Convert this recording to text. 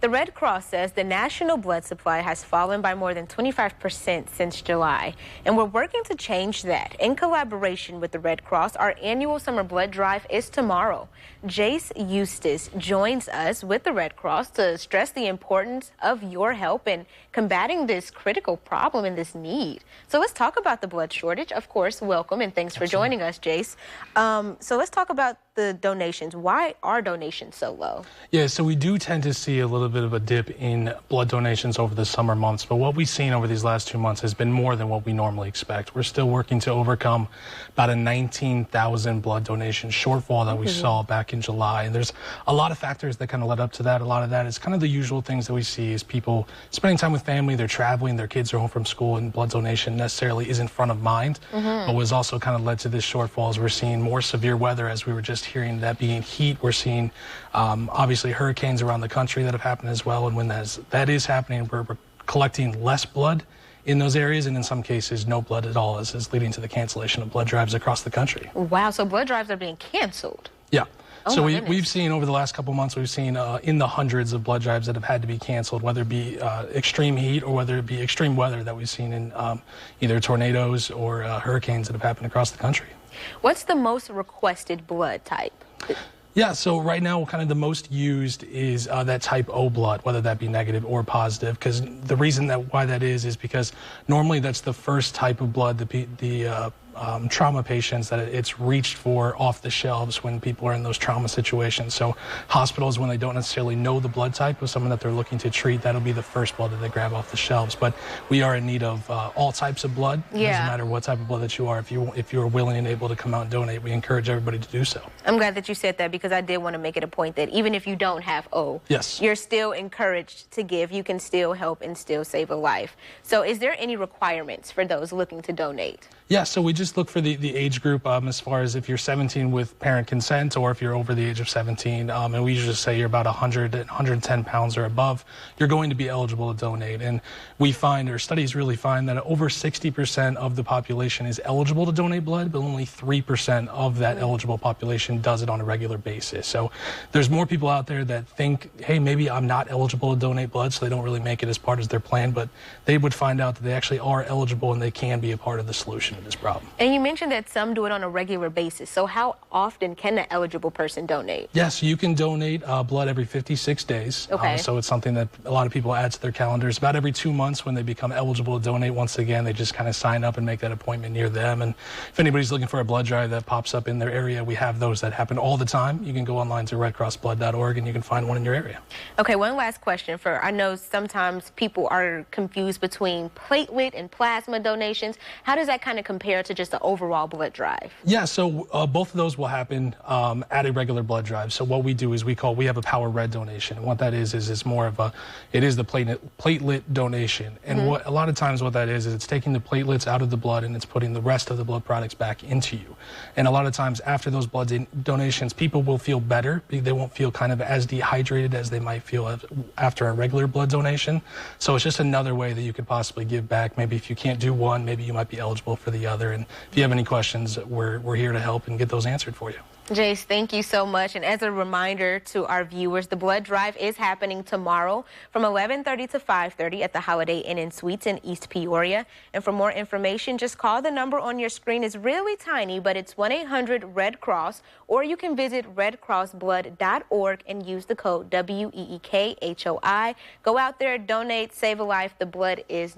The Red Cross says the national blood supply has fallen by more than 25% since July, and we're working to change that. In collaboration with the Red Cross, our annual summer blood drive is tomorrow. Jayce Eustice joins us with the Red Cross to stress the importance of your help in combating this critical problem and this need. So let's talk about the blood shortage. Of course, welcome and thanks for joining us, Jayce. So let's talk about the donations. Why are donations so low? Yeah, so we do tend to see a little bit of a dip in blood donations over the summer months, but what we've seen over these last 2 months has been more than what we normally expect. We're still working to overcome about a 19,000 blood donation shortfall that we saw back in July, and there's a lot of factors that kind of led up to that. A lot of that is kind of the usual things that we see is people spending time with family, they're traveling, their kids are home from school, and blood donation necessarily isn't front of mind. But what's also kind of led to this shortfall is we're seeing more severe weather, as we were just hearing, that being heat. We're seeing obviously hurricanes around the country that have happened as well, and when that is happening, we're collecting less blood in those areas, and in some cases no blood at all, as is leading to the cancellation of blood drives across the country. Wow, so blood drives are being canceled. Yeah. Oh, so we've seen over the last couple months, we've seen in the hundreds of blood drives that have had to be canceled, whether it be extreme heat or whether it be extreme weather that we've seen in either tornadoes or hurricanes that have happened across the country. What's the most requested blood type? Yeah, so right now kind of the most used is that type O blood, whether that be negative or positive, because the reason why that is because normally that's the first type of blood the trauma patients that it's reached for off the shelves when people are in those trauma situations. So hospitals, when they don't necessarily know the blood type of someone that they're looking to treat, that'll be the first blood that they grab off the shelves. But we are in need of all types of blood. It doesn't matter what type of blood that you are. If you are willing and able to come out and donate, we encourage everybody to do so. I'm glad that you said that, because I did want to make it a point that even if you don't have O, you're still encouraged to give. You can still help and still save a life. So is there any requirements for those looking to donate? Yeah, so we just look for the age group as far as if you're 17 with parent consent, or if you're over the age of 17, and we usually say you're about 100 and 110 pounds or above, you're going to be eligible to donate. And we find, or studies really find, that over 60% of the population is eligible to donate blood, but only 3% of that eligible population does it on a regular basis. So there's more people out there that think, hey, maybe I'm not eligible to donate blood, so they don't really make it as part of their plan, but they would find out that they actually are eligible and they can be a part of the solution to this problem. And you mentioned that some do it on a regular basis. So how often can an eligible person donate? Yes, you can donate blood every 56 days. So it's something that a lot of people add to their calendars. About every 2 months, when they become eligible to donate, once again, they just kind of sign up and make that appointment near them. And if anybody's looking for a blood drive that pops up in their area, we have those that happen all the time. You can go online to redcrossblood.org and you can find one in your area. Okay, one last question. I know sometimes people are confused between platelet and plasma donations. How does that kind of compare to just the overall blood drive? Yeah, so both of those will happen at a regular blood drive. So what we do is we have a power red donation. And what that is it's more of it is the platelet donation. And a lot of times what that is it's taking the platelets out of the blood and it's putting the rest of the blood products back into you. And a lot of times after those blood donations, people will feel better. They won't feel kind of as dehydrated as they might feel after a regular blood donation. So it's just another way that you could possibly give back. Maybe if you can't do one, maybe you might be eligible for the other. And if you have any questions, we're here to help and get those answered for you. Jayce, thank you so much. And as a reminder to our viewers, the blood drive is happening tomorrow from 11:30 to 5:30 at the Holiday Inn and Suites in East Peoria. And for more information, just call the number on your screen. It's really tiny, but it's 1-800-RED-CROSS, or you can visit redcrossblood.org and use the code WEEKHOI. Go out there, donate, save a life. The blood is